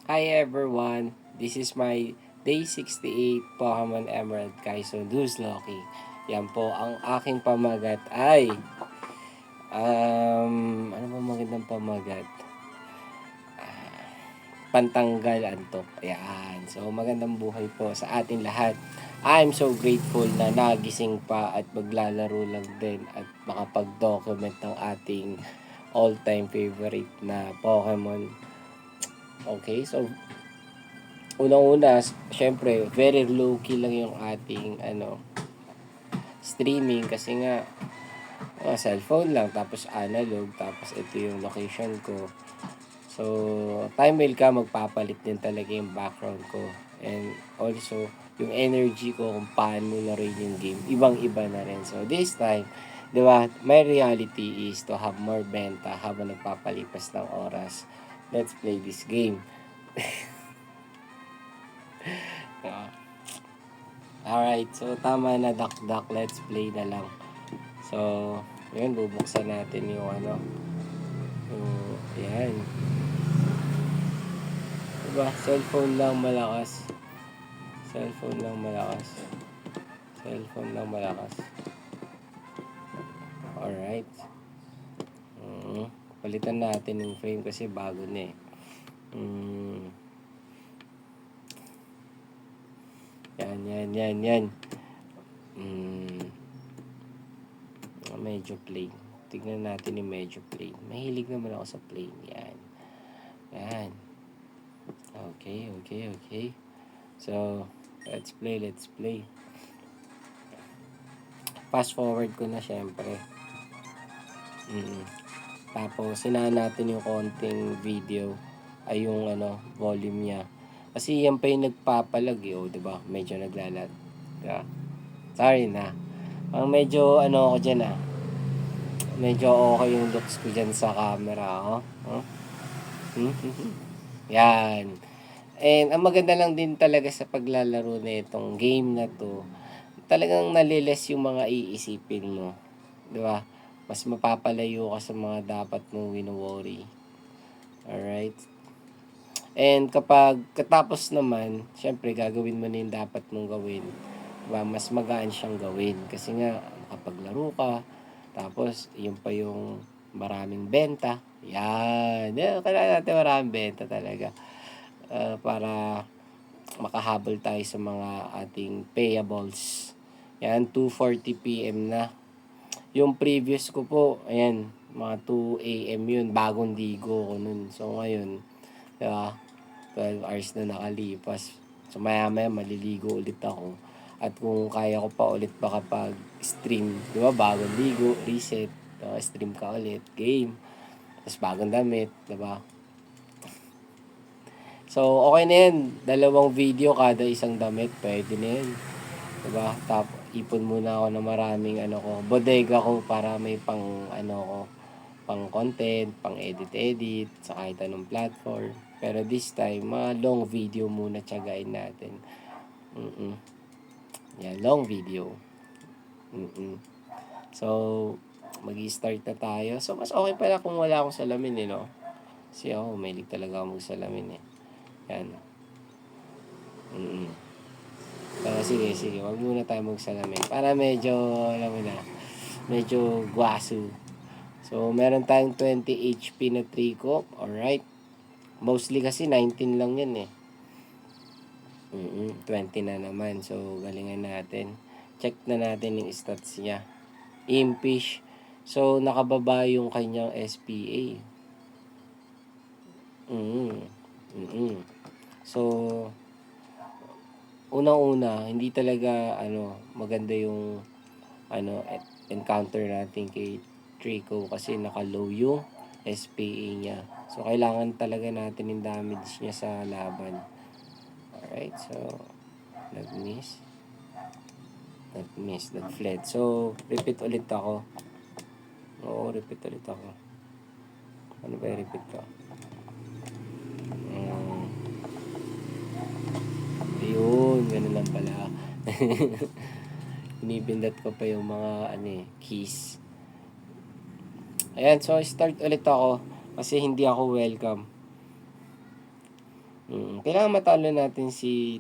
Hi everyone, this is my day 68 Pokemon Emerald Kaiso Nuzlocke. Yan po, ang aking pamagat ay, ano ba magandang pamagat? Pantanggal antok. Ayan. So, magandang buhay po sa atin lahat. I'm so grateful na nagising pa at maglalaro lang din at makapag-document ng ating all-time favorite na Pokemon. Okay, so unang-una, syempre, very low-key lang yung ating streaming kasi nga cellphone lang, tapos analog, tapos ito yung location ko. So, time will come, magpapalit din talaga yung background ko. And also, yung energy ko kung paano na rin yung game, ibang-iba na rin. So, this time, di ba, my reality is to have more benta habang nagpapalipas ng oras. Let's play this game. Uh, Alright, so tama na dak-dak, let's play na lang. So, yun, bubuksan natin yung yan. Diba, cellphone lang malakas. Cellphone lang malakas. Cellphone lang malakas. Alright. Palitan natin yung frame kasi bago na eh. Yan. Medyo plain. Tignan natin yung medyo plain. Mahilig naman ako sa plain. Yan. Okay. So, let's play. Fast forward ko na syempre. Tapos, sinaan natin yung konting video ay yung volume niya. Kasi yan pa yung nagpapalag diba? Medyo naglalag. Diba? Sorry na. Medyo ako dyan Medyo okay yung looks ko dyan sa camera. Yan. And ang maganda lang din talaga sa paglalaro na itong game na to, talagang naliles yung mga iisipin mo. Diba? Mas mapapalayo ka sa mga dapat mong wino-worry. Alright? And kapag katapos naman, syempre gagawin mo na yung dapat mong gawin. Diba? Mas magaan siyang gawin. Kasi nga, makapaglaro ka. Tapos, yun pa yung maraming benta. Yan. Kailangan natin maraming benta talaga. Para makahabol tayo sa mga ating payables. Yan, 2:40 PM na. Yung previous ko po, ayan, mga 2 AM yun, bagong ligo ko nun. So ngayon, diba, 12 hours na nakalipas. So maya-maya maliligo ulit ako. At kung kaya ko pa ulit baka pag stream, diba, bagong ligo, reset, stream ka ulit, game. Tapos bagong damit, diba? So, okay na yan. Dalawang video kada isang damit. Pwede na yan. Diba? Ipon muna ako ng maraming bodega ko para may pang content, pang edit sa kahit anong platform. Pero this time, mga long video muna tiyagain natin. Yan, long video. So, mag-start na tayo. So, mas okay pala kung wala akong salamin no? Kasi ako, mahilig talaga ako mag-salamin Yan. Sige. Wag muna tayo magsalamin. Para medyo, alam mo na, medyo guwaso. So, meron tayong 20 HP na Trico. Alright. Mostly kasi 19 lang yan 20 na naman. So, galingan natin. Check na natin yung stats niya. Impish. So, nakababa yung kanyang SPA. So, unang-una, hindi talaga maganda yung encounter natin kay Trico kasi naka-low yung SPA niya. So, kailangan talaga natin yung damage niya sa laban. Alright, so, nag-miss, nag-fled. So, repeat ulit ako. Ano ba yung repeat ko? Ayun, ganun lang pala. Binibindat ko pa yung mga keys. Ayan, so start ulit ako kasi hindi ako welcome. Kailangan matalo natin si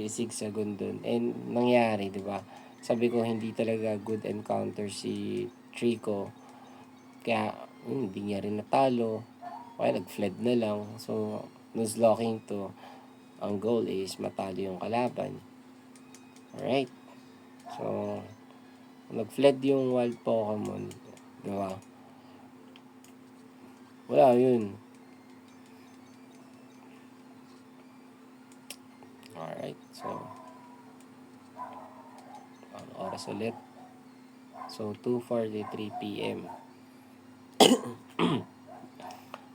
Zigzagoon dun. And nangyari, 'di ba? Sabi ko hindi talaga good encounter si Trico. Kaya hindi niya rin natalo. Kaya nag-fled na lang. So, nuzlocking to. Ang goal is matalo yung kalaban. Alright. So, nag-fled yung wild Pokemon. 'Di ba? Wala yun. Alright. So, ano oras ulit? So, 2:43 p.m.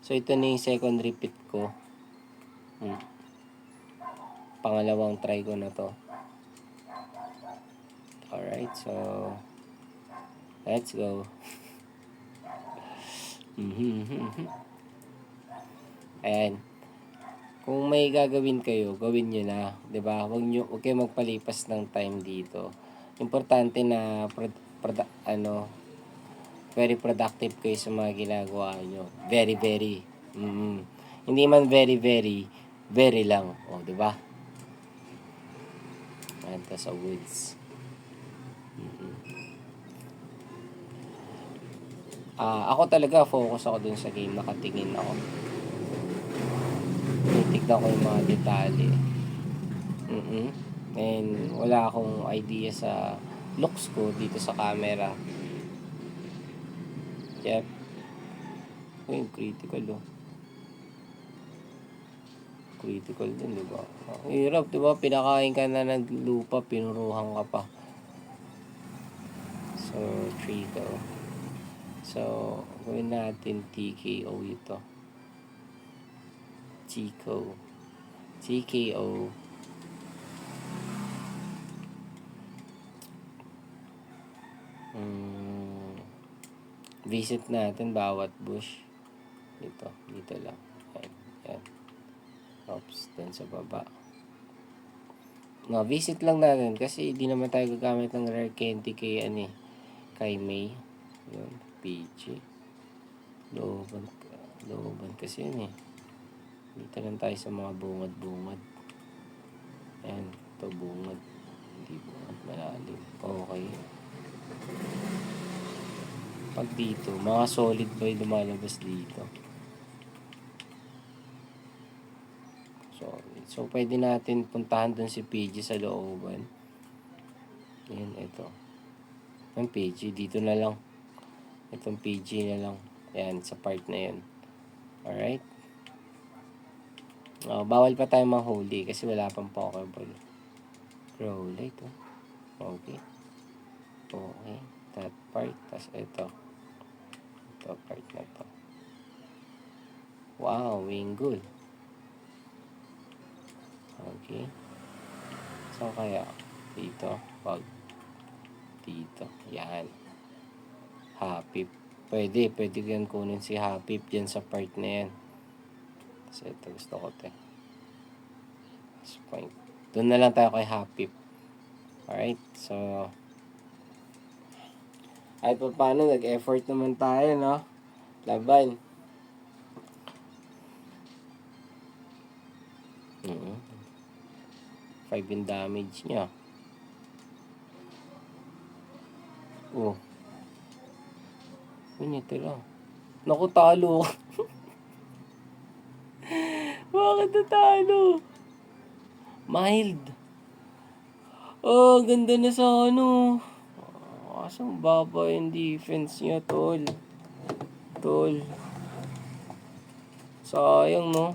So, ito na yung second repeat ko. Pangalawang try ko na to. Alright, so, let's go. Ayan. Kung may gagawin kayo, gawin nyo na. 'Di ba? Huwag kayo magpalipas ng time dito. Importante na very productive kayo sa mga ginagawa nyo. Very, very. Hindi man very, very, very lang. O, 'di ba? Ayan, sa woods. Ako talaga, focus ako dun sa game. Nakatingin ako. Titignan ko yung mga detalye. And wala akong idea sa looks ko dito sa camera. Yep. Yung critical, critical din, di ba? Hirap, di ba? Pinakain ka na ng lupa, pinuruhan ka pa. So, Trico. So, gawin natin TKO ito. TKO. Visit natin bawat bush. Dito lang. Ayan. Oops, dun sa baba. No, visit lang natin kasi di naman tayo gagamit ng rare candy kay May. Yun, PG. Looban kasi yun eh. Dito lang tayo sa mga bungad. Ayan, ito bungad. Hindi bungad, malalim. Okay. Pag dito, mga solid ba yung lumalabas dito? So, pwede natin puntahan dun si PG sa looban. Ayan, ito. Yung PG, dito na lang. Itong PG na lang. Ayan, sa part na yun. Alright? Bawal pa tayo mahuli kasi wala pang Pokeball. Growlite, Okay. Okay. That part. Tapos ito. Ito part na to. Wow, Wingull. Okay. So, kaya dito. Wag. Dito. Yan. Hapip. Pwede yan kunin si Hapip dyan sa part na yan. So, ito gusto ko ito. Point. Doon na lang tayo kay Hapip. Alright. So, kahit pa paano, nag-effort naman tayo, no? Laban. 5 yung damage niya. Ito lang. Naku, talo. Bakit natalo? Mild. Ganda na sa Asang baba yung defense niya, tol. Sayang, no?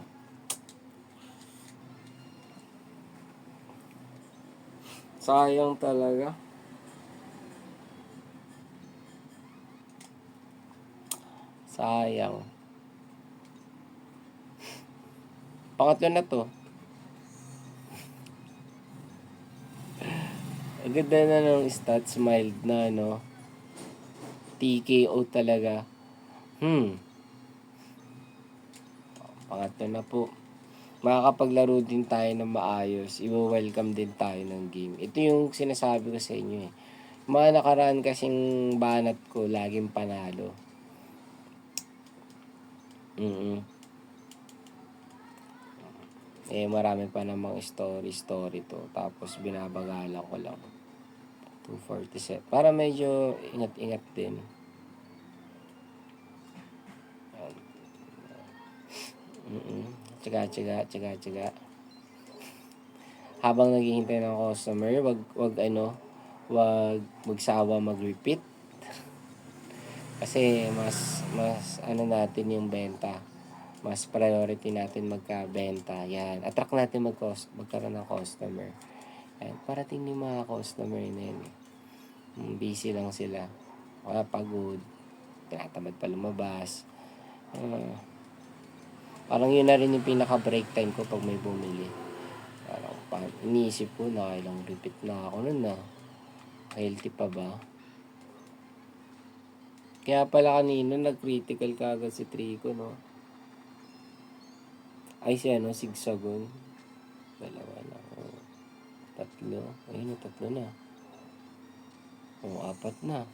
Sayang talaga. Sayang. Pangatlo na to. Ang ganda na ng stats, mild na, no? TKO talaga. Pangatlo na po. Makakapaglaro din tayo ng maayos. I-welcome din tayo ng game. Ito yung sinasabi ko sa inyo eh. Mga nakaraan kasing banat ko, laging panalo. Eh, marami pa namang story to. Tapos, binabagalan ko lang. 247. Para medyo ingat-ingat din. Tsaga. Habang naghihintay ng customer, wag magsawa mag-repeat. Kasi mas ano natin yung benta. Mas priority natin magka-benta. Yan. Attract natin magkaroon ng customer. Yan. Parating yung mga customer na yun. Busy lang sila. Wala pagod. Tinatamad pa lumabas. Parang yun na rin yung pinaka-break time ko pag may bumili. Parang iniisip ko na ilang repeat na ako nun na. Healthy pa ba? Kaya pala kanina nag-critical ka agad si Trico, no? Ay siya, no? Sigsagon. Dalawa na. Tatlo. Ayun, tatlo na. Apat na.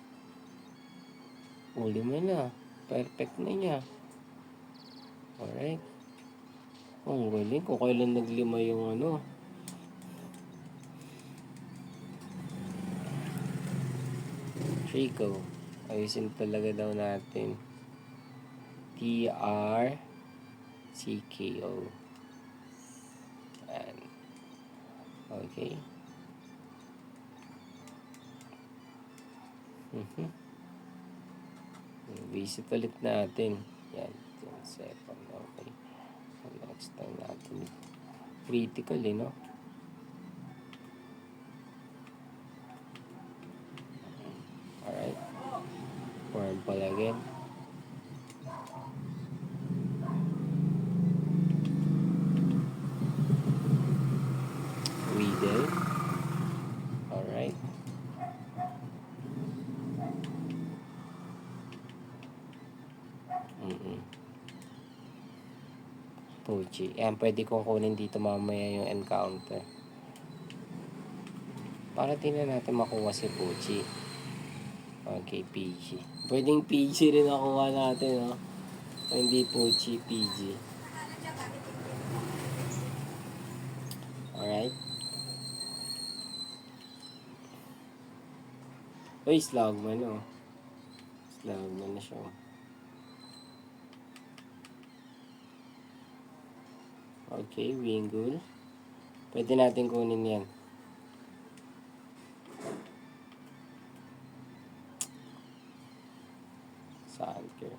Lima na. Perfect na niya. Alright. Ang galing. Kung kailan naglima yung ano. Trico. Ayusin talaga daw natin. TRCKO. Ayan. Okay. Visit ulit natin. Yan. 10 second. Okay. Next time natin. Critical no? Alright. Form pala again. Riddle. Alright. Puchi. Yan, pwede kong kunin dito mamaya yung encounter. Para tingnan natin makuha si Puchi. Okay, PG. Pwedeng PG rin nakuha natin, no? Hindi Puchi, PG. Alright. Uy, Slugman, oh. Slugman na siya. Okay, Wingull. Pwede natin kunin yan. Sanker.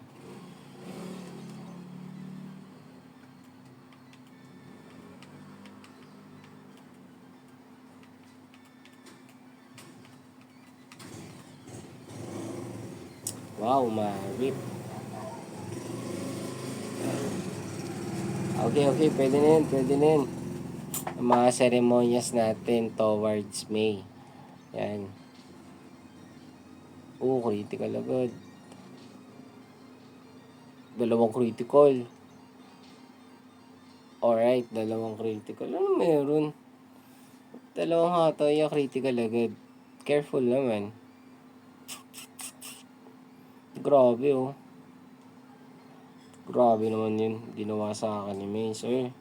Wow, ma-rip. Okay, pwede na yun. Ang mga ceremonias natin towards May. Yan. Critical agad. Dalawang critical. Alright, dalawang critical. Ano meron? Dalawang hatay, critical agad. Careful naman. Grabe, oh. Grabe naman yun. Ginawa sa akin ni May, sir.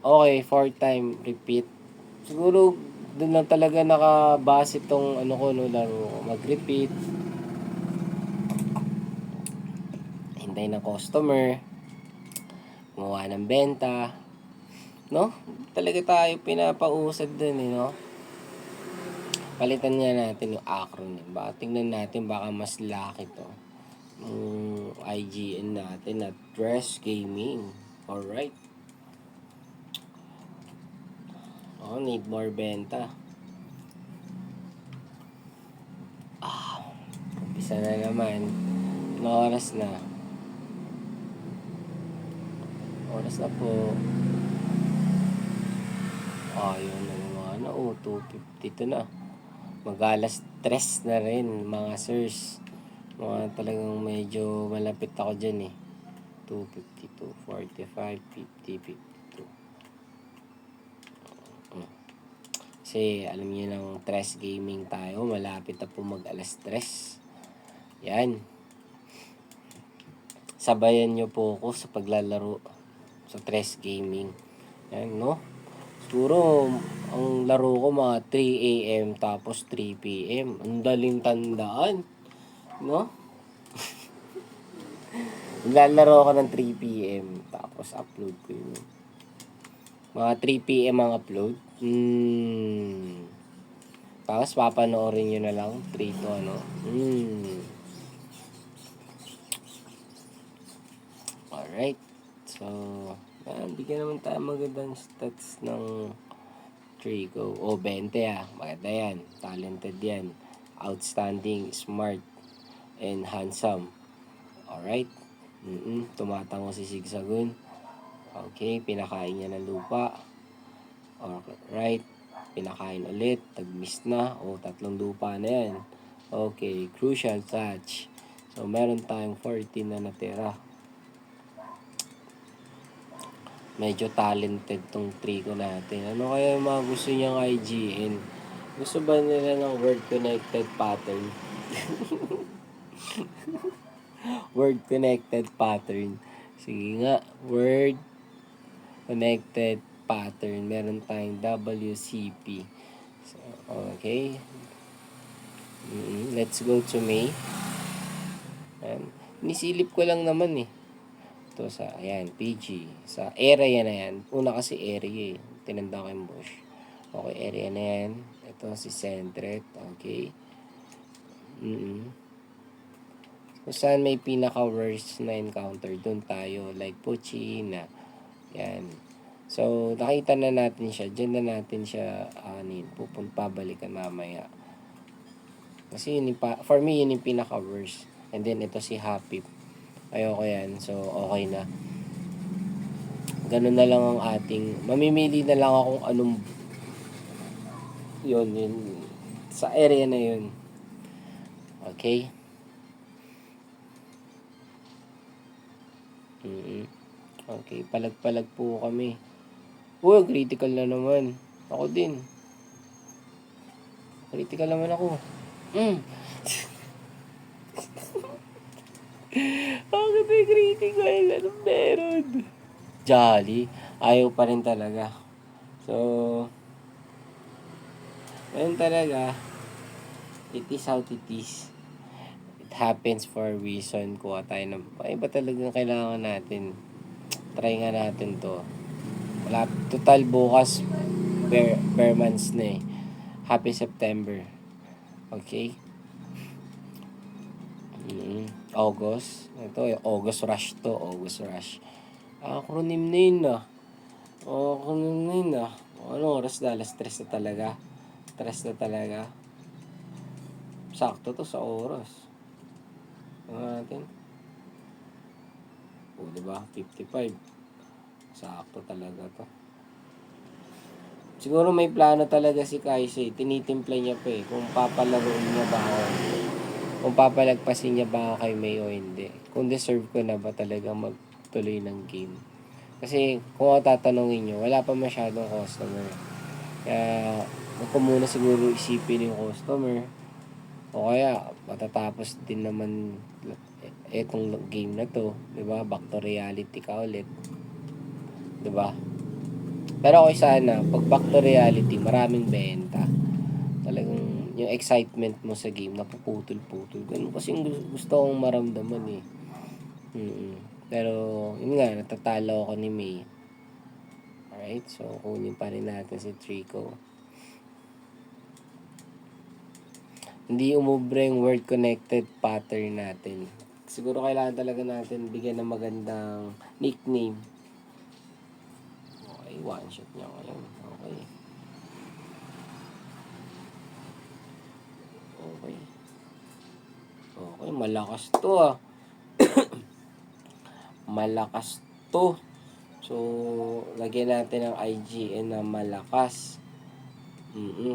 Okay, 4 time repeat. Siguro, doon lang talaga nakabase itong laro ko. Mag-repeat. Hintay ng customer. Gumawa ng benta. No? Talaga tayo pinapausad dun, no? Palitan nga natin yung acronym. Baka tingnan natin, baka mas laki to. IGN natin na Dress Gaming. Alright. Need more benta. Umpisa na naman. Ano oras na? Oras na po. Yun na naman. 2:52 na. Mag-alas 3 na rin, mga sirs. Mga talagang medyo malapit ako dyan, 2:52, 45, 50, 52. Kasi alam niyo ng Dress Gaming tayo. Malapit na po mag-alas 3. Yan. Sabayan nyo po ako sa paglalaro. sa Tres Gaming. Yan, no? Siguro, ang laro ko mga 3 a.m. tapos 3 p.m. Ang daling tandaan, no? Lalaro ako ng 3 p.m. tapos upload ko yun. Mga 3 p.m. ang upload. Tapos papanoorin nyo na lang 3 to ano. Alright. So, bigyan naman tayo magandang stats ng Trico. 20 Maganda yan. Talented yan. Outstanding, smart, and handsome. Alright. Tumatango si Zigzagoon. Okay, pinakain niya ng lupa. Alright. Pinakain ulit. Tag-miss na. 3 lupa na yan. Okay, crucial touch. So, meron tayong 14 na natira. Medyo talented tong Trico natin. Ano kaya yung mga gusto niyang IGN? Gusto ba nila ng word connected pattern? Word connected pattern. Sige nga, word connected pattern. Meron tayong WCP. So, okay. Let's go to May. Nisilip ko lang naman eh. Ito sa, ayan, PG. Sa area na yan. Una kasi area eh. Tinanda ko yung bush. Okay, area na yan. Ito si Centret. Okay. Kung saan may pinaka-worst na encounter, doon tayo. Like Puchina. Yan. So, nakita na natin siya. Diyan na natin siya pabalikan mamaya. Kasi yun for me, yun yung pinaka-worst. And then, ito si Happy. Ayoko yan. So, okay na. Ganun na lang ang ating... Mamimili na lang akong anong... Yun. Sa area na yun. Okay? Okay. Palag-palag po kami. Uy, critical na naman. Ako din. Critical naman ako. Bakit may critical? Anong meron? Jolly. Ayaw pa rin talaga. So, ayun talaga. It is how it is. It happens for a reason. Kuha tayo ng... Ay, ba talagang kailangan natin? Try nga natin to. Wala, total bukas bare months na eh. Happy September. Okay? August. Ito, August rush to. August rush. Acronym na yun Acronym na yun Ano oras na? Alas 3 na talaga. 3 na talaga. Sakto to sa oras. Ano natin? Diba? 55. Sakto talaga to. Siguro may plano talaga si Kaisei. Tinitimpla niya pa eh. Kung papalaruin niya ba ako. Kung papalagpasin niya ba ako kay May o hindi. Kung deserve ko na ba talaga magtuloy ng game. Kasi kung tatanungin nyo, wala pa masyadong customer. Kaya huwag ko muna siguro isipin yung customer. O kaya matatapos din naman etong game na to. Diba? Back to reality ka ulit. Diba? Pero okay sana, pag back to reality, maraming benta. Talagang yung excitement mo sa game, napuputol-putol. Ganun kasi yung gusto kong maramdaman eh. Pero, yun nga, natatalo ako ni May. Alright, so kunin pa rin natin si Trico. Hindi umubre yung word connected pattern natin. Siguro kailangan talaga natin bigyan ng magandang nickname. Okay, one shot niya ngayon. Okay. Okay, malakas to malakas to. So, lagyan natin ng IGN na malakas.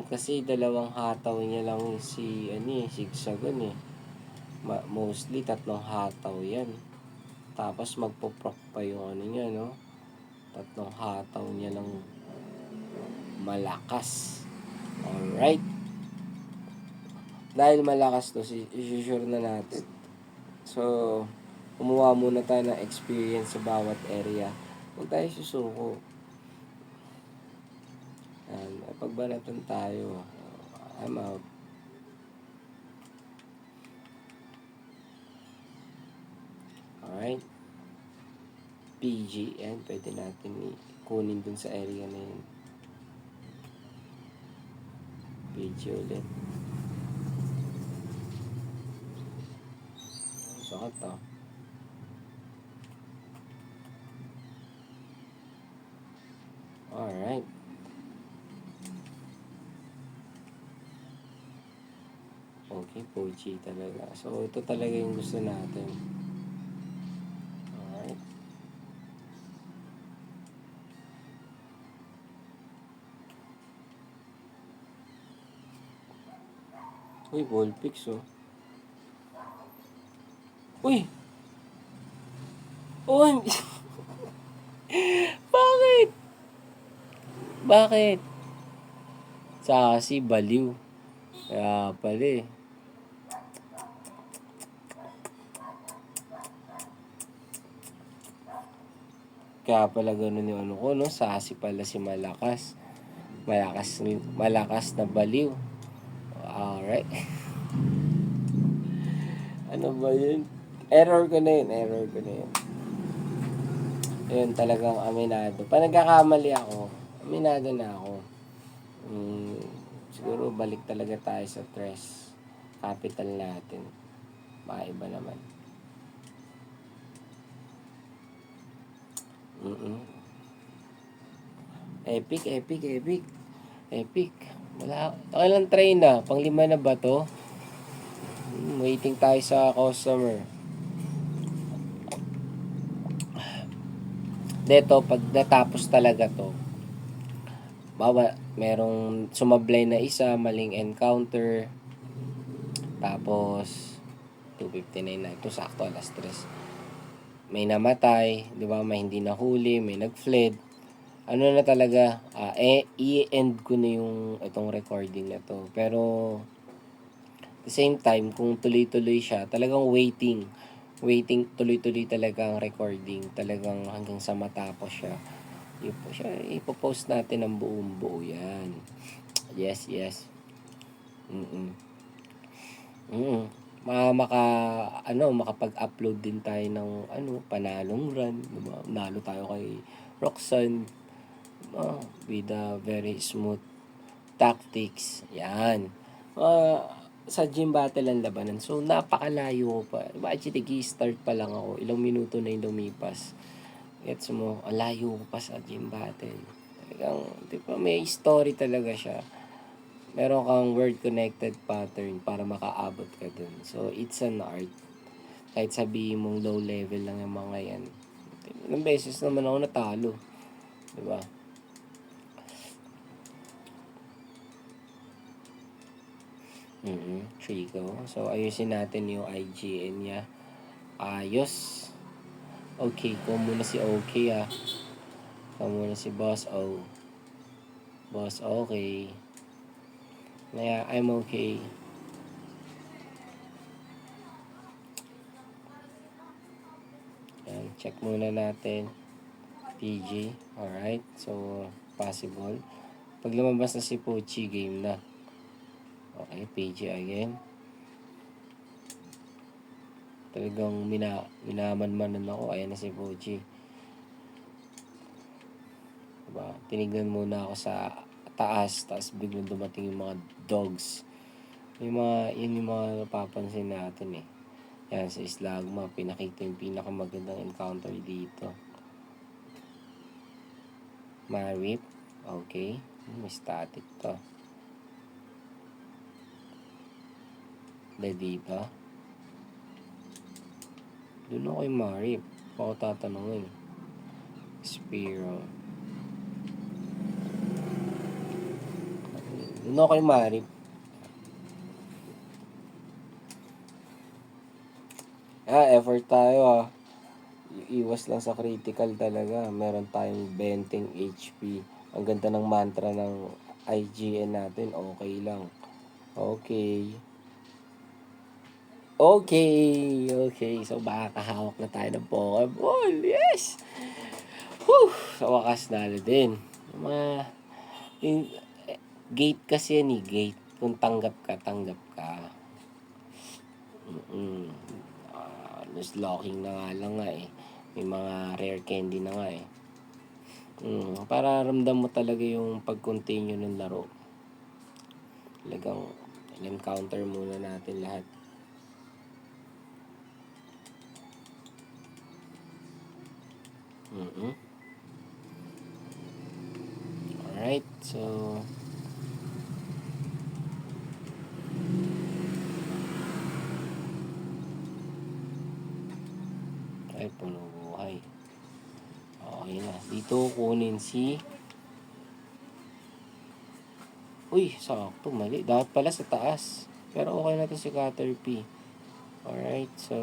Kasi dalawang hataw niya lang si Zigzagoon eh. Mostly 3 hataw yan. Tapos magpo-proc pa yung niya, no? 3 hataw niya lang malakas. Alright. Dahil malakas to, sure na natin. So, kumuha muna tayo ng experience sa bawat area. Huwag tayo susuko. Yan, pagbanatan tayo. I'm out. Alright. PG, yan, pwede natin kunin dun sa area na yun. PG ulit. Sakot to. Alright. Okay, PG talaga. So, ito talaga yung gusto natin. Alright. Uy, ball picks, oh. Uy! Uy! Bakit? Bakit? Sa kasi baliw. Kaya pala eh. Kaya pala ganun yung ano ko, no? Sasi pala si Malakas. Malakas na baliw. Alright. Ano ba yun? Error ko na yun. Yun, talagang aminado. Pa nagkakamali ako, aminado na ako. Siguro balik talaga tayo sa tres. Capital natin. Maiba naman. Epic. Wala. Okay lang try na. Pang-5 na ba to? Waiting tayo sa customer. Dito, pag natapos talaga to, merong sumablay na isa, maling encounter, tapos 259 na. Ito sakto, alas 3. May namatay, di ba? May hindi nahuli, may nag-fled. Ano na talaga, i-end ko na yung itong recording na to. Pero, at the same time, kung tuloy-tuloy siya, talagang waiting, tuloy-tuloy talaga ang recording. Talagang hanggang sa matapos siya. Ipopost natin ng buong buo yan. Yes. Makapag-upload din tayo ng panalong run, diba? Nalo tayo kay Roxanne with a very smooth tactics. Yan. Sa gym battle ang labanan. So, napakalayo ko pa. Diba, actually, start pa lang ako. Ilang minuto na yung lumipas. Gets mo, alayo ko pa sa gym battle. Talagang, diba, may story talaga siya. Meron kang word-connected pattern para makaabot ka dun. So, it's an art. Kahit sabihin mong low level lang yung mga yan. Ilang beses naman ako natalo. Diba? Trigo. So, ayusin natin yung IGN niya. Ayos. Okay, ko muna si OK ah. Ko muna si Boss O. Boss okay. Yeah, I'm okay. Yan, check muna natin. PG. Alright. So, possible. Pag lumabas na si Pochi, game na. Okay, PG again. Talagang minaman-manan ako. Ayan na si Pochi. Diba? Tinignan muna ako sa taas. Tapos biglang dumating yung mga dogs. Yun yung mga napapansin natin eh. Yan, sa Islagma, pinakita yung pinakamagandang encounter dito. Marip. Okay. May static to. Diba? Doon ako yung Marip. Ako tatanungin. Spiro. Doon ako yung Marip. Effort tayo Iwas lang sa critical talaga. Meron tayong 20 HP. Ang ganda ng mantra ng IGN natin. Okay lang. Okay. So, baka kahawak na tayo ng Pokeball. Yes! Sa wakas nalo din. Yung mga yung, gate kasi yan eh, gate. Kung tanggap ka, tanggap ka. Loose locking na nga lang nga eh. May mga rare candy na nga eh. Para ramdam mo talaga yung pag-continue ng laro. Talagang in-encounter muna natin lahat. Alright, so ay puno buhay. Okay na. Dito kunin si uy, sakto, mali. Dapat pala sa taas. Pero okay na to si Caterpie. Alright, so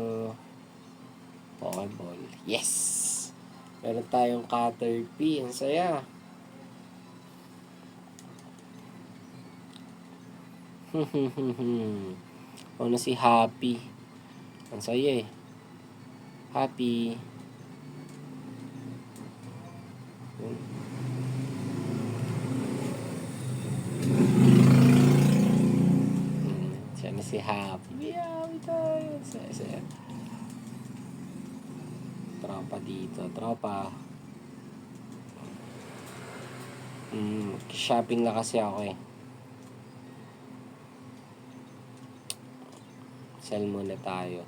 Pokeball. Yes! Meron tayong Caterpie. Ang saya. Ano si Happy. Ang saya eh. Happy. Siya na si Happy. Happy tayo. Saya. Tropa dito. Tropa. Shopping na kasi ako eh. Sell muna tayo.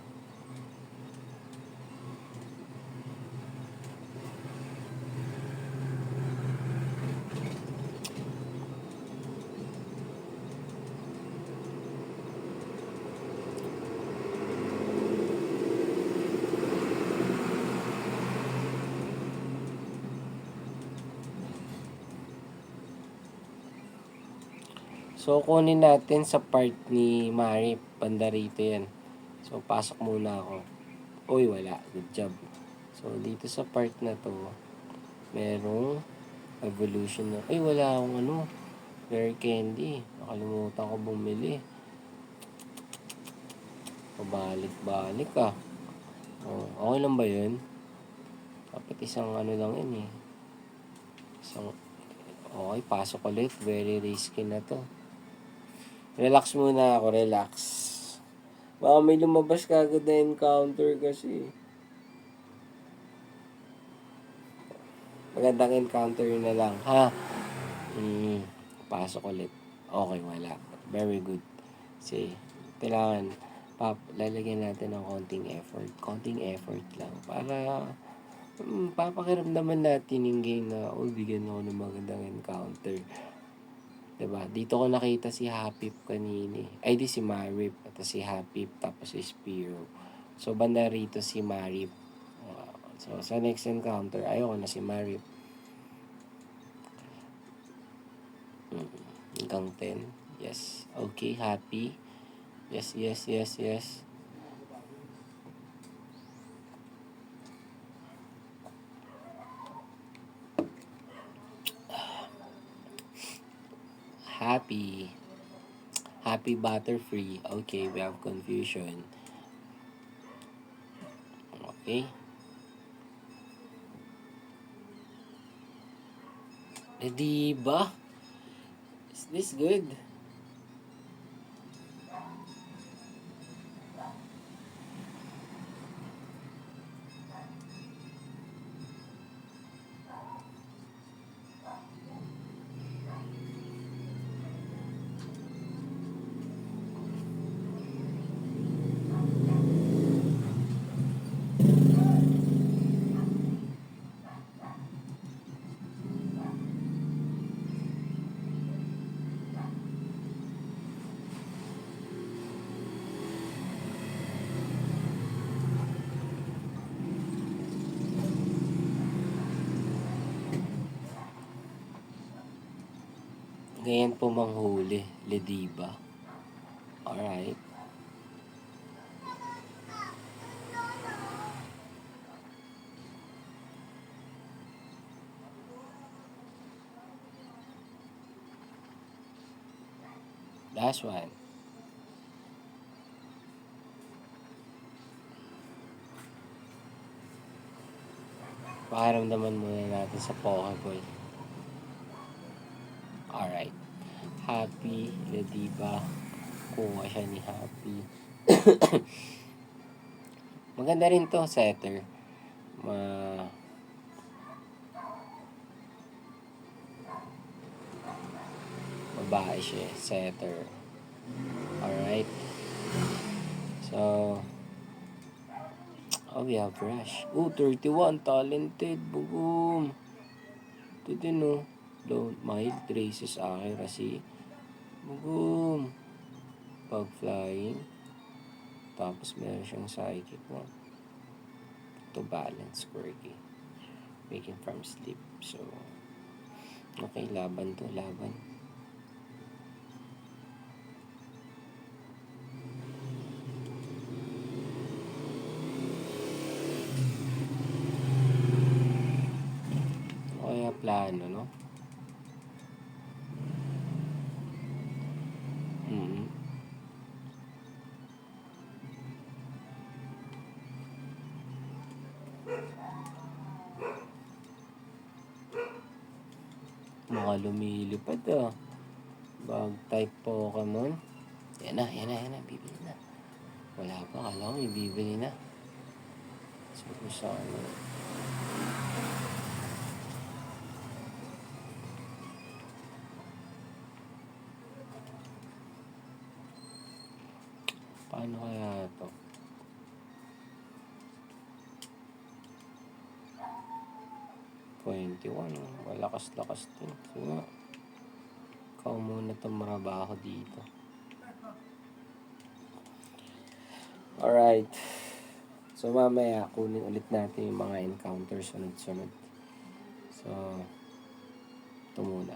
So, kunin natin sa part ni Mari. Banda rito yan. So, pasok muna ako. Uy, wala. Good job. So, dito sa part na to, merong evolution na. Ay, wala akong rare candy. Nakalimutan ko bumili. Pabalik-balik ah. Oh, okay lang ba yun? Dapat isang lang yun eh. Okay, pasok ulit. Very risky na to. Relax muna ako, relax. Baka may lumabas kagad na encounter kasi. Magandang encounter na lang, ha? Pasok ulit. Okay, wala. Very good. Kasi, kailangan, lalagyan natin ng konting effort. Konting effort lang. Para, papakiramdaman natin yung game na, bigyan ako ng magandang encounter. Diba? Dito ko nakita si Happy kanini. Ay, di si Marip. At si Happy, tapos si Spiro. So, banda rito si Marip. So, sa next encounter, ayoko na si Marip. Hanggang 10. Yes. Okay, Happy. Yes. Happy. Happy Butterfree. Okay, we have confusion. Okay. Diba? Is this good? Ganyan po manghuli, Lediba. Alright. Last one. Pakiramdaman muna natin sa Pokeball. Alright. Happy, Lediba. Kuha siya ni Happy. Maganda rin to, setter. Babae siya, setter. Alright. So, we have Rush. 31, talented. Boom. Ito din, Don't mind traces accuracy. Boom. Pag flying. Tapos meron siyang psychic, to balance quirky. Waking from sleep. So, okay, laban to, laban. Kaya plano, no? Mga lumilipad, Bag type Pokemon. Yan na, bibili na. Wala pa, kala ko may bibili na. So, sana. Paano kaya ito? Malakas-lakas din. So, ikaw muna itong marabaho dito. Alright. So, mamaya, kunin ulit natin yung mga encounters sunod-sunod. So, ito muna.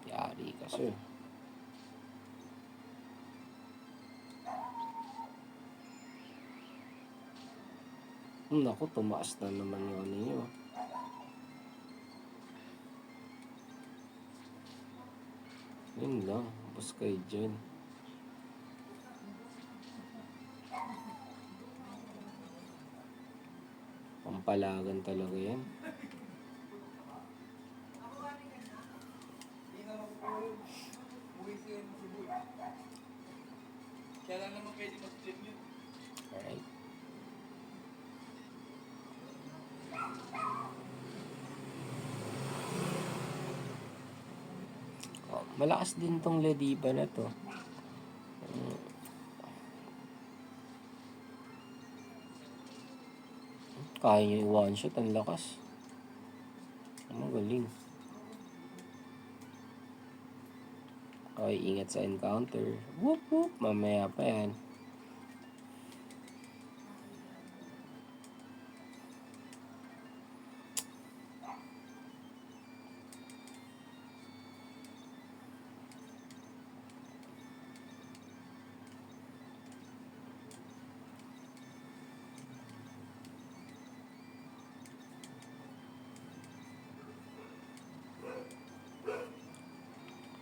Yari kasi. Naku, tumaas na naman yung ano nyo. Yun lang, bus kayo dyan. Pampalagan talaga yan. Kaya lang naman pwede mag-flip yun. Alright. Malakas din tong Lediba na to. Kaya nyo i-one shot, ang lakas. Magaling. Okay, ingat sa encounter. Whoop whoop, mamaya pa yan.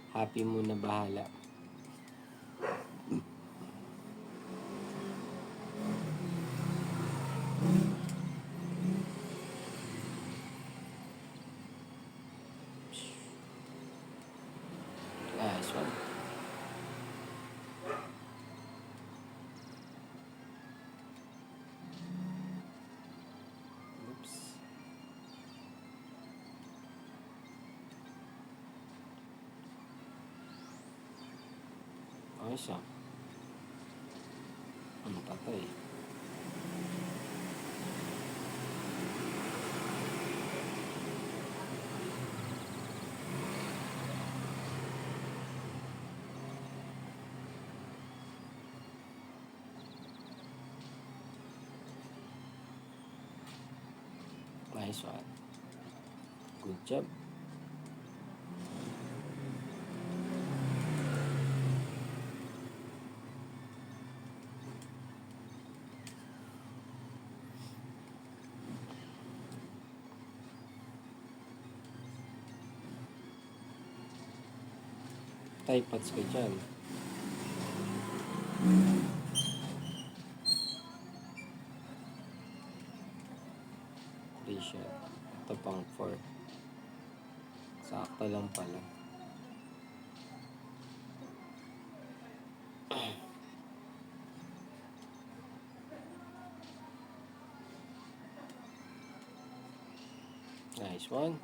Happy muna bahala. Nice one. Oops. Ayos ah. Ano patay? Nice one. Good job. Type pots ka dyan. t-shirt. Ito pang 4. Sakto lang pala. Nice one.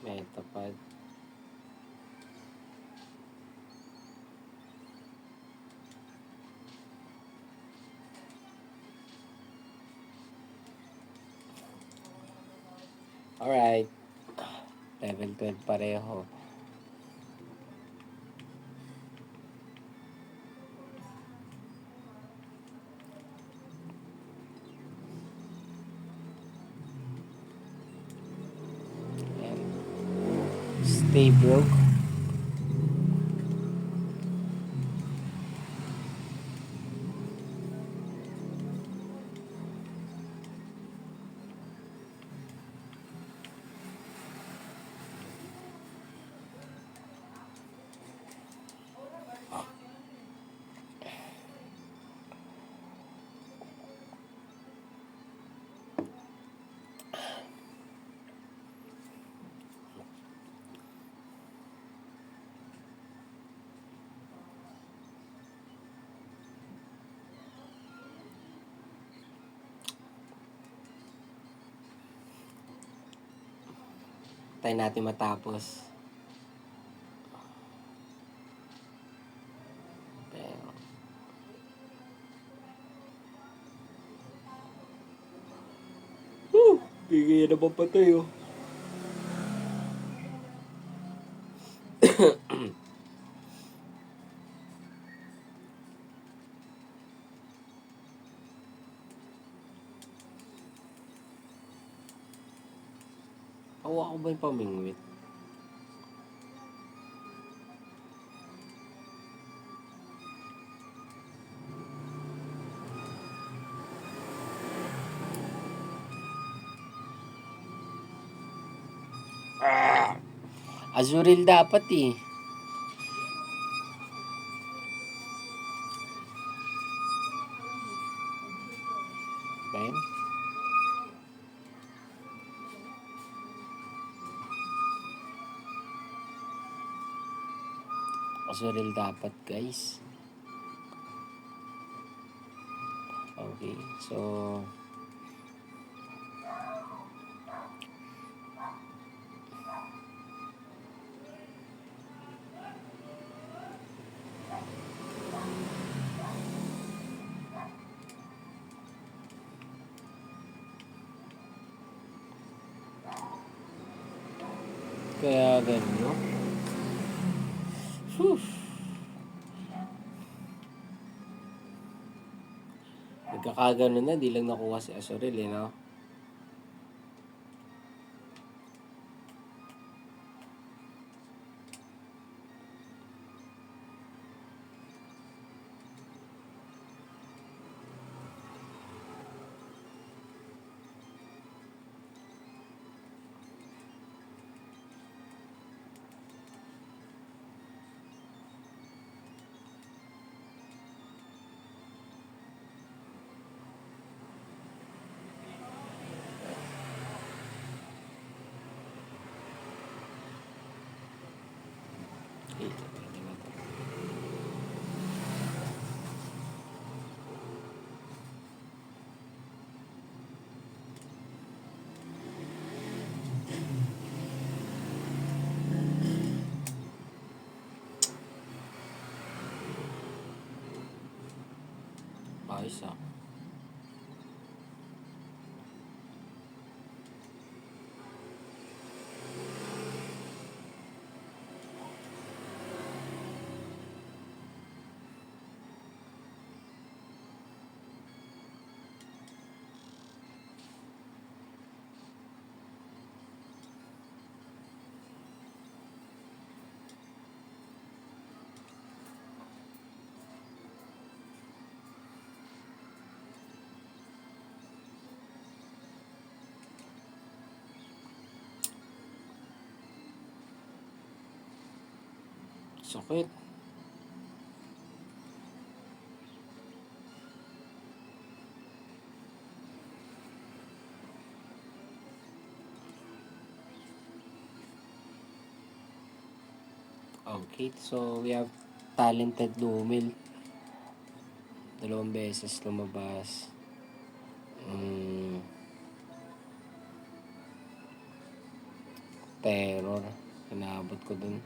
Metapad. Alright. Level 12 pareho. Ayan. Stay broke. Tayo natin matapos. Ayan. Bigay na ba patay oh. Hawa ko ba yung pamingwit? Azuril dapat eh. Okay. Azuril dapat guys. Okay. So kaya ganun, no? Whew. Nagkakaganon na, di lang nakuha si Azuril eh, no? Ayos ah. Sakit. Okay, so we have talented Lumil. 2 beses lumabas. Terror. Inabot ko dun.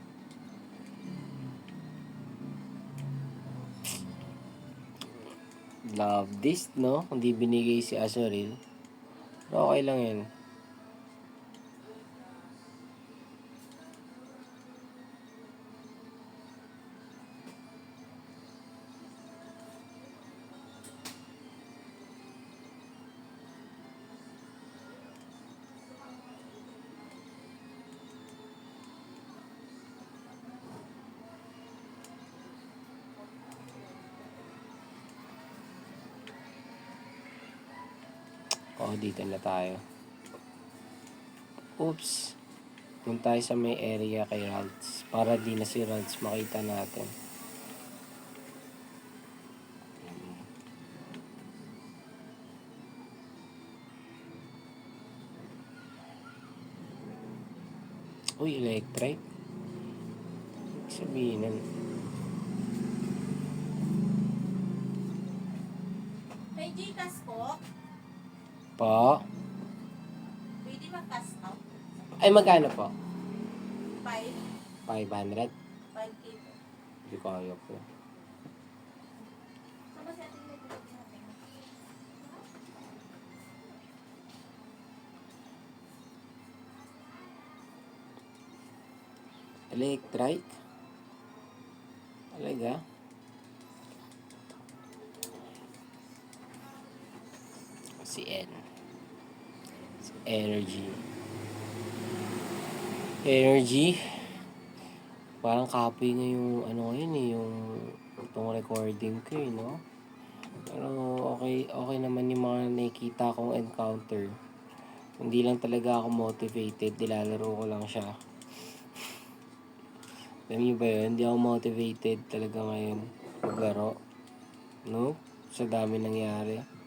Love this, no? Hindi binigay si Azuril. Pero okay lang yan. Dito na tayo. Oops. Punta tayo sa may area kay Ralts. Para di na si Ralts makita natin. Uy, electric. Sabihin nun. May Gcash po. Po. Pwede mag-cash out. Ay, magkano po? 5. 500? 5K po. Hindi ko kaya po. Saan ba si ating nagpapag natin? Electric? Talaga? Si N. Si Energy. Energy. Parang copy nga yung ano ngayon eh, yung itong recording ko eh, no? Pero okay naman yung mga nakikita kong encounter. Hindi lang talaga ako motivated, nilalaro ko lang siya. Alam niyo ba yun? Hindi ako motivated talaga ngayon maglaro. No? Sa dami nangyari.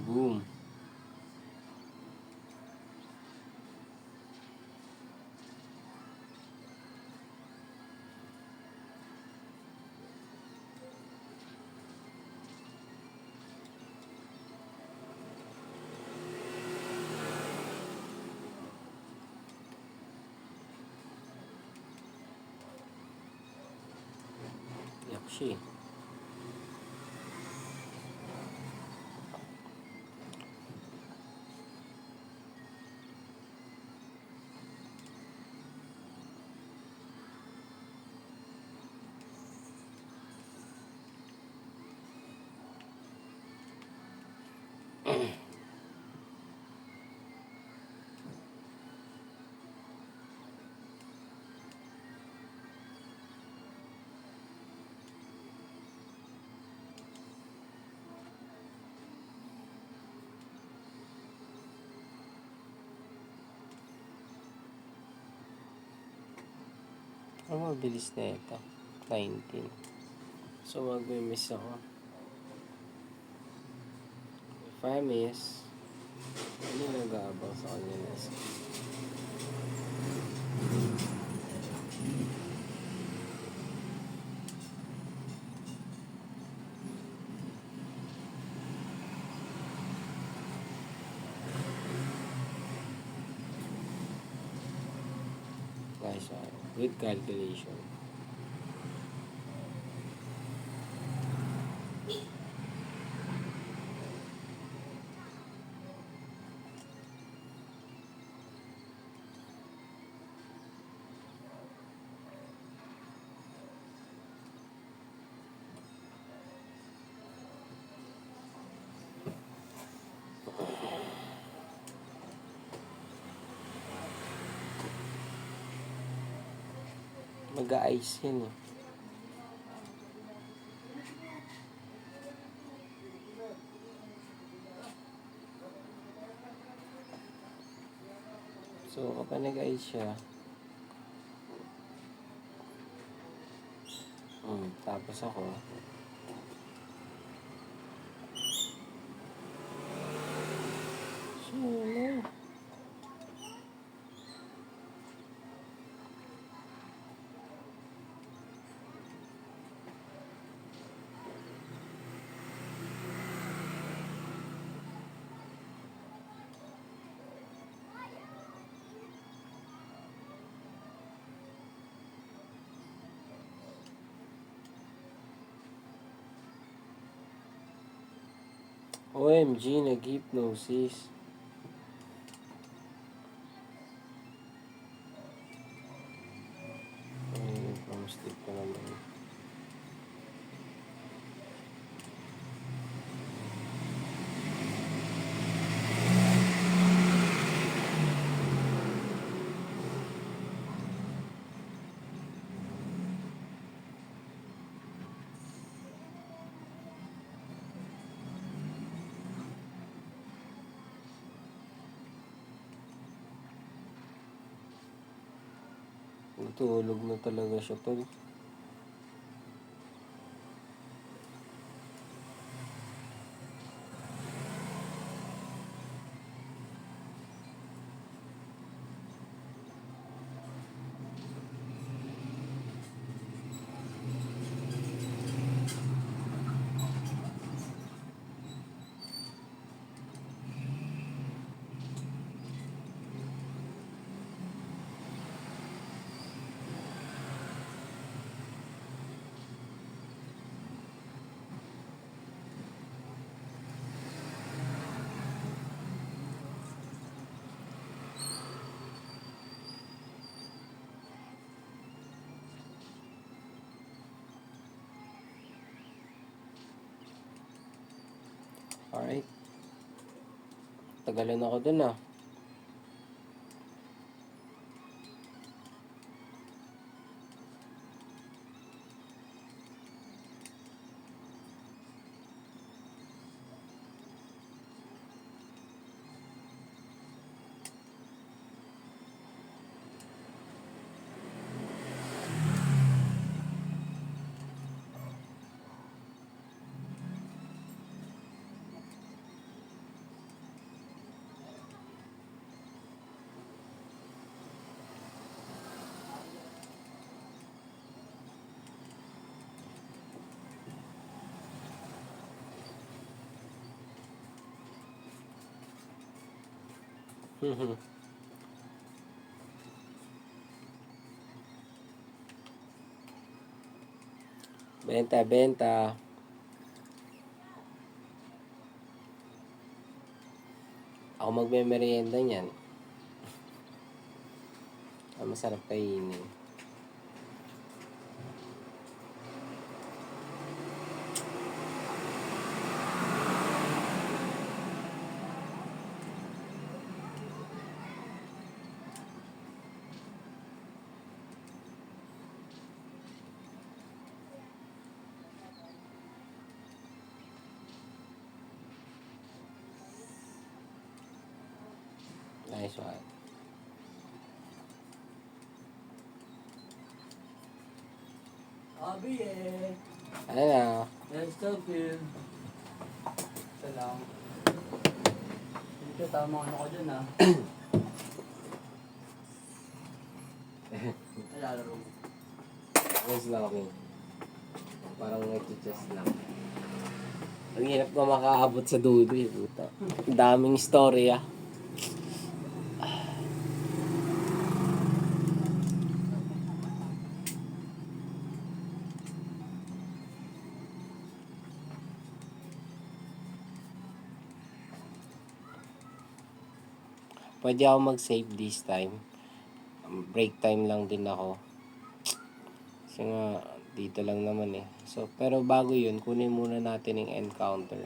Boom. Yakshi. Ang mabilis na ito. 19. So, mag-miss ako. If I miss, ano yung nag-aabang sa kanya na isa? Nice one. Good calculation. Mag-a-ice yan eh. So, kapag nag-ice siya, tapos ako, so, ano? OMG, nag-hypnosis. Ay, pang-stick pa naman. Natulog na talaga siya, tol. Alright. Tagalan ako dun ah. Benta, benta. Ako magme-merienda niyan. Masarap kainin. Nice one. Abi eh. Ano na? Let's go, Phil. Ito lang. Dito, tama ano ko dyan ah. Nalalaro mo. Yes lang ako. Parang nag-chest lang. Ang hirap na makaabot sa dulo eh, puta. Ang daming story ah. pwede ako mag-save this time. Break time lang din ako. Kasi nga, dito lang naman eh. So, pero bago yun, kunin muna natin yung encounter.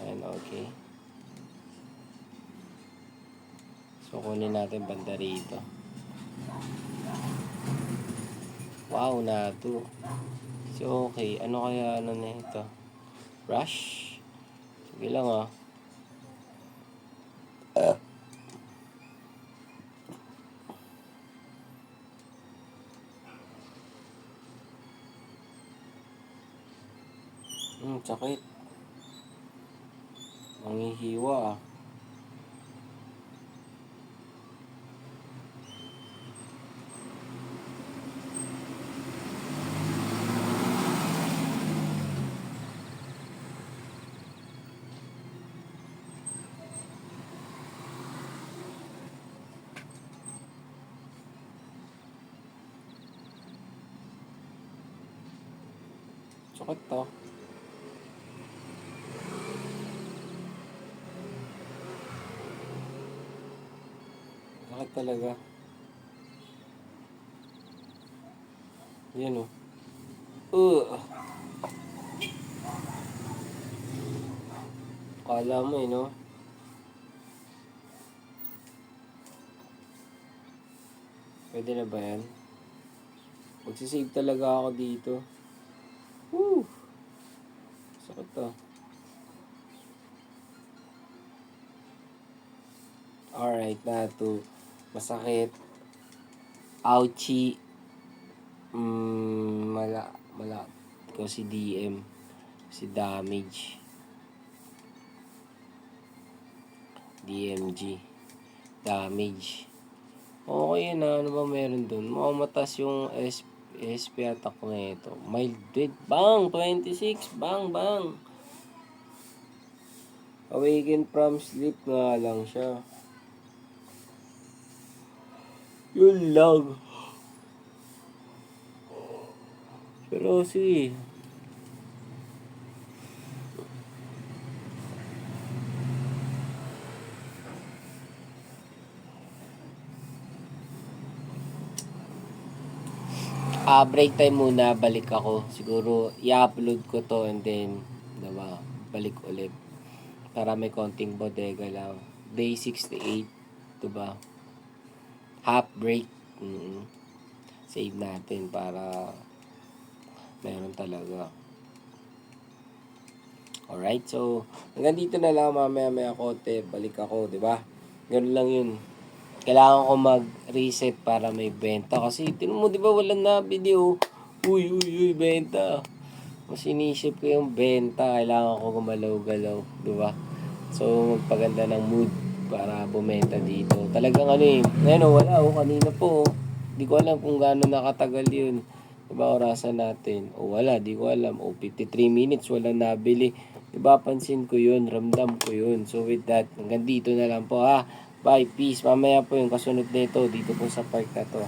Ayan, okay. So, kunin natin banda rito. Wow, na to. So, okay. Ano kaya ano na ito? Rush? Sige lang ah. Sakit. Manghihiwa ah. Sakit to. Sakit talaga. Yan oh. Kala mo eh, no? Pwede na ba yan? Magsisave talaga ako dito. Woo! Sakit to. Alright, na to. Masakit. Ouchie. Mala. Ikaw si DM. Si damage. DMG. Damage. Okay yun ah. Ano ba meron dun? Mamatas yung SP attack na ito. Mild dead. Bang! 26. Bang! Bang! Awaken from sleep nga lang siya. Yun lang. Pero sige. Break time muna, balik ako. Siguro, i-upload ko to and then, diba, balik ulit. Para may konting bodega lang. Day 68, diba? Half break. Save natin para meron talaga. Alright, so, hanggang dito na lang, mamaya konti, balik ako, diba? Ganun lang yun. Kailangan ko mag-reset para may benta. Kasi, tinan mo, di ba, walang na video. Uy, benta. Mas inisip ko yung benta. Kailangan ko gumalaw-galaw. Di ba? So, magpaganda ng mood para bumenta dito. Talagang ano eh. Ngayon, wala oh. Kanina po. Di ko alam kung gaano nakatagal yun. Di ba, orasan natin. O wala, di ko alam. O 53 minutes, walang nabili. Di ba, pansin ko yun. Ramdam ko yun. So, with that, hanggang dito na lang po ha. Bye, peace. Mamaya po yung kasunod nito dito po sa park na to.